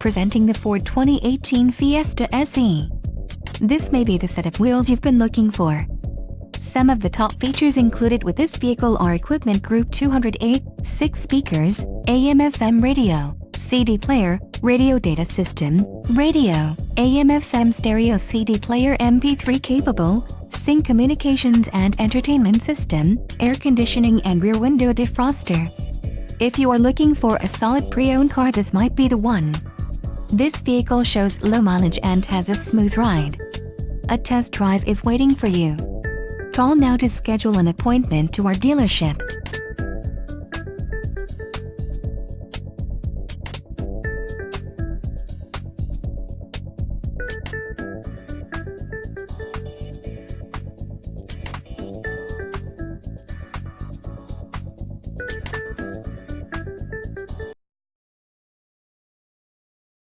Presenting the Ford 2018 Fiesta SE. This may be the set of wheels you've been looking for. Some of the top features included with this vehicle are equipment group 208, 6 speakers, AM/FM radio, CD player, radio data system, radio, AM/FM stereo CD player MP3 capable, sync communications and entertainment system, air conditioning and rear window defroster. If you are looking for a solid pre-owned car, this might be the one. This vehicle shows low mileage and has a smooth ride. A test drive is waiting for you. Call now to schedule an appointment to our dealership.